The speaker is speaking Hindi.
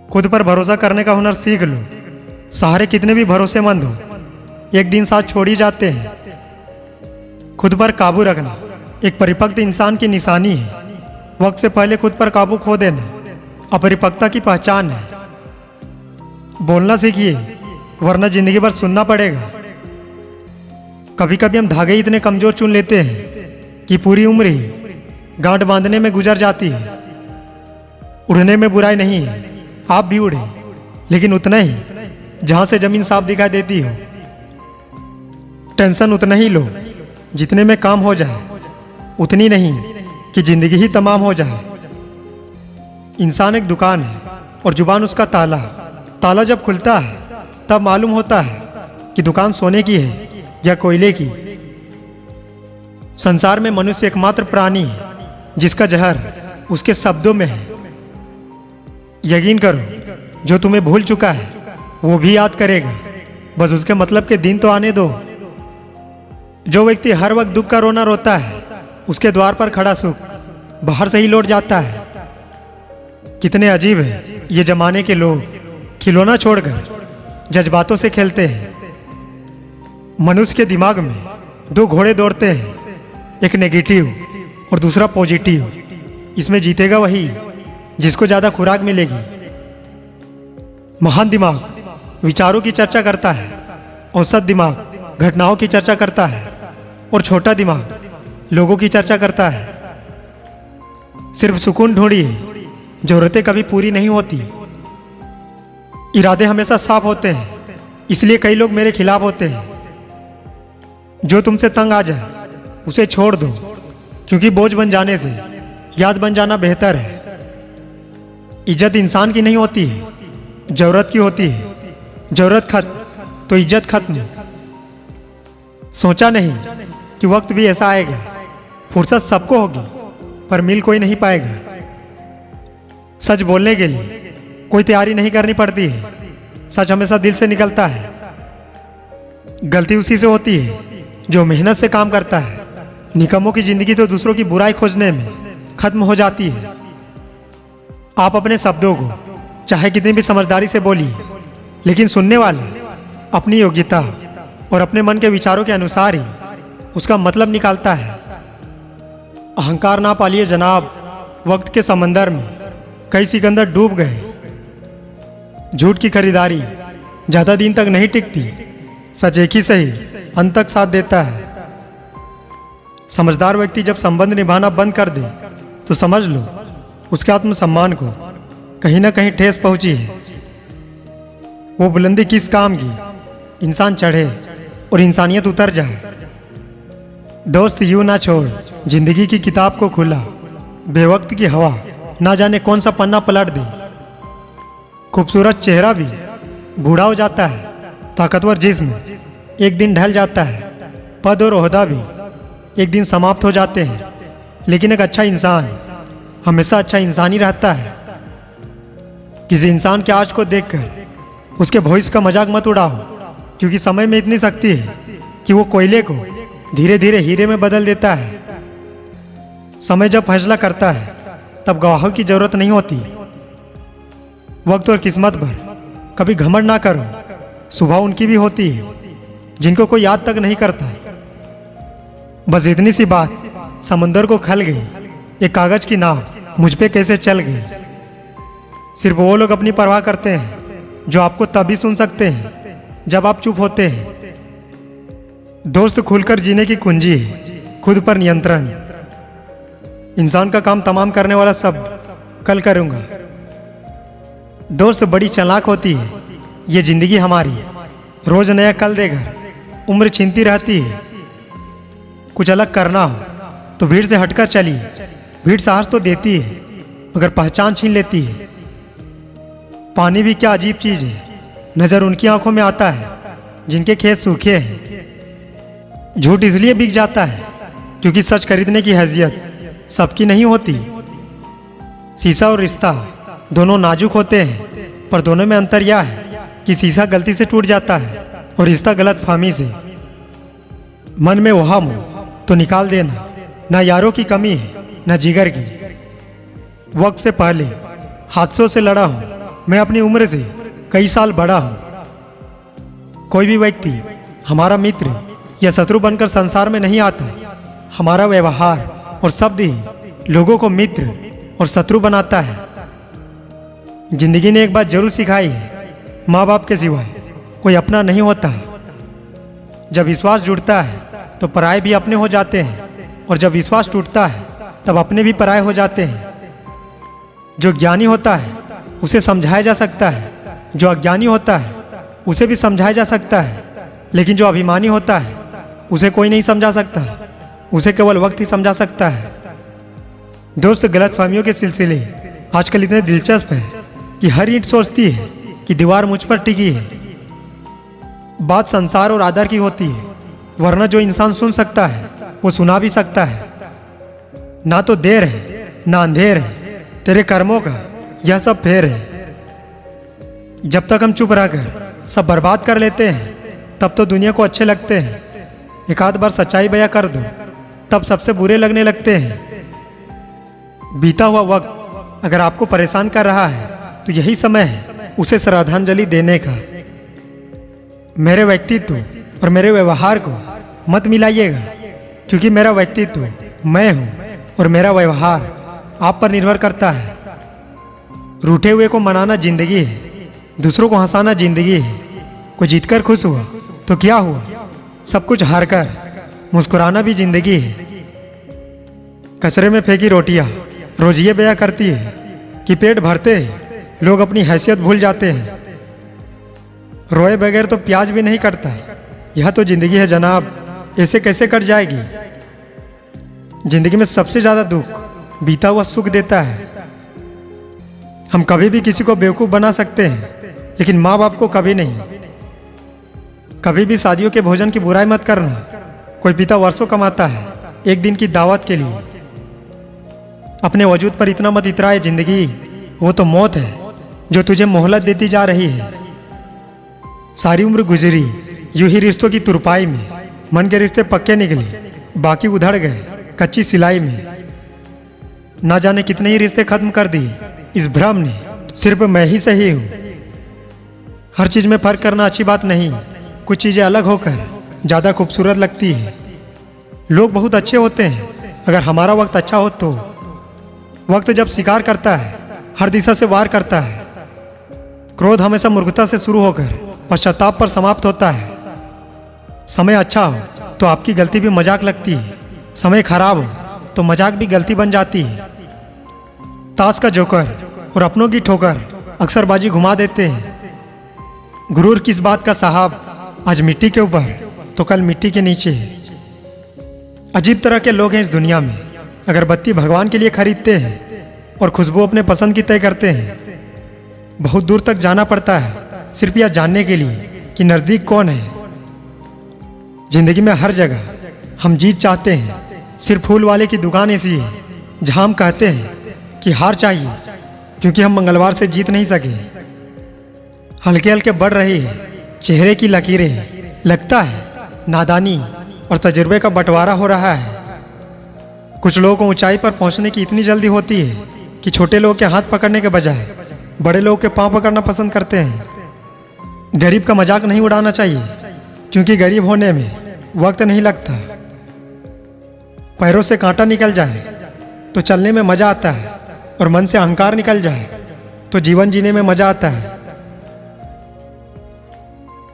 खुद पर भरोसा करने का हुनर सीख लो। सहारे कितने भी भरोसेमंद हो, एक दिन साथ छोड़ ही जाते हैं। खुद पर काबू रखना एक परिपक्व इंसान की निशानी है। वक्त से पहले खुद पर काबू खो देना अपरिपक्वता की पहचान है। बोलना सीखिए, वरना जिंदगी भर सुनना पड़ेगा। कभी कभी हम धागे इतने कमजोर चुन लेते हैं कि पूरी उम्र ही गांठ बांधने में गुजर जाती है। उड़ने में बुराई नहीं है, आप भी उड़े, लेकिन उतना ही जहां से जमीन साफ दिखाई देती हो। टेंशन उतना ही लो जितने में काम हो जाए, उतनी नहीं कि जिंदगी ही तमाम हो जाए। इंसान एक दुकान है और जुबान उसका ताला। ताला जब खुलता है तब मालूम होता है कि दुकान सोने की है या कोयले की। संसार में मनुष्य एकमात्र प्राणी है जिसका जहर उसके शब्दों में है। यकीन करो, जो तुम्हें भूल चुका है वो भी याद करेगा, बस उसके मतलब के दिन तो आने दो। जो व्यक्ति हर वक्त दुख का रोना रोता है, उसके द्वार पर खड़ा सुख बाहर से ही लौट जाता है। कितने अजीब है ये जमाने के लोग, खिलौना छोड़कर जज्बातों से खेलते हैं। मनुष्य के दिमाग में दो घोड़े दौड़ते हैं, एक नेगेटिव और दूसरा पॉजिटिव। इसमें जीतेगा वही जिसको ज्यादा खुराक मिलेगी। महान दिमाग विचारों की चर्चा करता है, औसत दिमाग घटनाओं की चर्चा करता है, और छोटा दिमाग लोगों की चर्चा करता है। सिर्फ सुकून ढूंढिए, जरूरतें कभी पूरी नहीं होती। इरादे हमेशा साफ होते हैं, इसलिए कई लोग मेरे खिलाफ होते हैं। जो तुमसे तंग आ जाए उसे छोड़ दो, क्योंकि बोझ बन जाने से याद बन जाना बेहतर है। इज्जत इंसान की नहीं होती है, जरूरत की होती है। जरूरत खत्म तो इज्जत खत्म। सोचा नहीं कि वक्त भी ऐसा आएगा, फुर्सत सबको होगी पर मिल कोई नहीं पाएगा। सच बोलने के लिए कोई तैयारी नहीं करनी पड़ती है, सच हमेशा दिल से निकलता है। गलती उसी से होती है जो मेहनत से काम करता है। निकम्मों की जिंदगी तो दूसरों की बुराई खोजने में खत्म हो जाती है। आप अपने शब्दों को चाहे कितनी भी समझदारी से बोलिए, लेकिन सुनने वाले अपनी योग्यता और अपने मन के विचारों के अनुसार ही उसका मतलब निकालता है। अहंकार ना पालिए जनाब, वक्त के समंदर में कई सिकंदर डूब गए। झूठ की खरीदारी ज्यादा दिन तक नहीं टिकती, सच एक ही सही अंत तक साथ देता है। समझदार व्यक्ति जब संबंध निभाना बंद कर दे तो समझ लो उसके आत्मसम्मान को कहीं ना कहीं ठेस पहुंची है। वो बुलंदी किस काम की, इंसान चढ़े और इंसानियत उतर जाए। दोस्त यूं ना छोड़ जिंदगी की किताब को खुला, बेवक्त की हवा ना जाने कौन सा पन्ना पलट दे। खूबसूरत चेहरा भी बूढ़ा हो जाता है, ताकतवर जिस्म एक दिन ढल जाता है, पद और ओहदा भी एक दिन समाप्त हो जाते हैं, लेकिन एक अच्छा इंसान हमेशा अच्छा इंसान ही रहता है। किसी इंसान के आज को देखकर उसके भविष्य का मजाक मत उड़ाओ, क्योंकि समय में इतनी शक्ति है कि वो कोयले को धीरे धीरे हीरे में बदल देता है। समय जब फैसला करता है तब गवाहों की जरूरत नहीं होती। वक्त और किस्मत पर कभी घमंड ना करो, सुबह उनकी भी होती है जिनको कोई याद तक नहीं करता। बस इतनी सी बात समंदर को खल गई, एक कागज की नाव मुझ पे कैसे चल गई। सिर्फ वो लोग अपनी परवाह करते हैं जो आपको तभी सुन सकते हैं जब आप चुप होते हैं। दोस्त खुलकर जीने की कुंजी है खुद पर नियंत्रण। इंसान का काम तमाम करने वाला शब्द कल करूंगा। दोस्त बड़ी चालाक होती है ये जिंदगी हमारी, रोज नया कल देगा, उम्र छीनती रहती है। कुछ अलग करना हो तो भीड़ से हटकर चलिए। भीड़ साहस तो देती है मगर पहचान छीन लेती है। पानी भी क्या अजीब चीज है, नजर उनकी आंखों में आता है जिनके खेत सूखे हैं। झूठ इसलिए बिक जाता है क्योंकि सच खरीदने की हैसियत सबकी नहीं होती। शीशा और रिश्ता दोनों नाजुक होते हैं, पर दोनों में अंतर यह है कि शीशा गलती से टूट जाता है और रिश्ता गलतफहमी से। मन में वहां हो तो निकाल देना, ना यारों की कमी है ना जिगर की। वक्त से पहले हादसों से लड़ा हूं, मैं अपनी उम्र से कई साल बड़ा हूँ। कोई भी व्यक्ति हमारा मित्र या शत्रु बनकर संसार में नहीं आता। हमारा व्यवहार और शब्द ही लोगों को मित्र और शत्रु बनाता है। जिंदगी ने एक बात जरूर सिखाई है, माँ बाप के सिवाय कोई अपना नहीं होता। जब विश्वास जुड़ता है तो पराये भी अपने हो जाते हैं, और जब विश्वास टूटता है तब अपने भी पराये हो जाते हैं। जो ज्ञानी होता है उसे समझाया जा सकता है, जो अज्ञानी होता है उसे भी समझाया जा सकता है, लेकिन जो अभिमानी होता है उसे कोई नहीं समझा सकता, उसे केवल वक्त ही समझा सकता है। दोस्त, गलतफहमियों के सिलसिले आजकल इतने दिलचस्प है कि हर ईंट सोचती है कि दीवार मुझ पर टिकी है। बात संसार और आदर की होती है, वरना जो इंसान सुन सकता है वो सुना भी सकता है। ना तो देर है ना अंधेर है, तेरे कर्मों का यह सब फेर है। जब तक हम चुप रहकर सब बर्बाद कर लेते हैं तब तो दुनिया को अच्छे लगते हैं। एक आध बार सच्चाई बयां कर दो तब सबसे बुरे लगने लगते हैं। बीता हुआ वक्त अगर आपको परेशान कर रहा है तो यही समय है उसे श्रद्धांजलि देने का। मेरे व्यक्तित्व और मेरे व्यवहार को मत मिलाइएगा, क्योंकि मेरा व्यक्तित्व मैं हूं और मेरा व्यवहार आप पर निर्भर करता है। रूठे हुए को मनाना जिंदगी है, दूसरों को हंसाना जिंदगी है। कोई जीतकर खुश हुआ तो क्या हुआ, सब कुछ हारकर मुस्कुराना भी जिंदगी है। कचरे में फेंकी रोटियां रोज ये बयां करती है कि पेट भरते ही लोग अपनी हैसियत भूल जाते हैं। रोए बगैर तो प्याज भी नहीं कटता। यह तो जिंदगी है जनाब, ऐसे कैसे कट जाएगी। जिंदगी में सबसे ज्यादा दुख बीता हुआ सुख देता है। हम कभी भी किसी को बेवकूफ बना सकते हैं, लेकिन माँ बाप को कभी नहीं। कभी भी शादियों के भोजन की बुराई मत करना। कोई पिता वर्षों कमाता है एक दिन की दावत के लिए। अपने वजूद पर इतना मत इतराए जिंदगी, वो तो मौत है जो तुझे मोहलत देती जा रही है। सारी उम्र गुजरी यूं ही रिश्तों की तुरपाई में। मन के रिश्ते पक्के निकले, बाकी उधड़ गए कच्ची सिलाई में। ना जाने कितने ही रिश्ते खत्म कर दिए इस भ्रम ने, सिर्फ मैं ही सही हूं। हर चीज में फर्क करना अच्छी बात नहीं। कुछ चीजें अलग होकर ज्यादा खूबसूरत लगती है। लोग बहुत अच्छे होते हैं अगर हमारा वक्त अच्छा हो तो। वक्त जब शिकार करता है हर दिशा से वार करता है। क्रोध हमेशा मूर्खता से शुरू होकर पश्चाताप पर समाप्त होता है। समय अच्छा हो तो आपकी गलती भी मजाक लगती है, समय खराब हो तो मजाक भी गलती बन जाती है। ताश का जोकर और अपनों की ठोकर अक्सर बाजी घुमा देते हैं। गुरूर किस बात का साहब, आज मिट्टी के ऊपर तो कल मिट्टी के नीचे है। अजीब तरह के लोग हैं इस दुनिया में। अगरबत्ती भगवान के लिए खरीदते हैं और खुशबू अपने पसंद की तय करते हैं। बहुत दूर तक जाना पड़ता है सिर्फ यह जानने के लिए कि नजदीक कौन है। जिंदगी में हर जगह हम जीत चाहते हैं, सिर्फ फूल वाले की दुकान ऐसी है जहां हम कहते हैं कि हार चाहिए, क्योंकि हम मंगलवार से जीत नहीं सके। हल्के हल्के बढ़ रही है चेहरे की लकीरें, लगता है नादानी और तजुर्बे का बंटवारा हो रहा है। कुछ लोगों को ऊंचाई पर पहुंचने की इतनी जल्दी होती है कि छोटे लोगों के हाथ पकड़ने के बजाय बड़े लोगों के पांव पकड़ना पसंद करते हैं। गरीब का मजाक नहीं उड़ाना चाहिए, क्योंकि गरीब होने में वक्त नहीं लगता। पैरों से कांटा निकल जाए तो चलने में मजा आता है, और मन से अहंकार निकल जाए तो जीवन जीने में मजा आता है।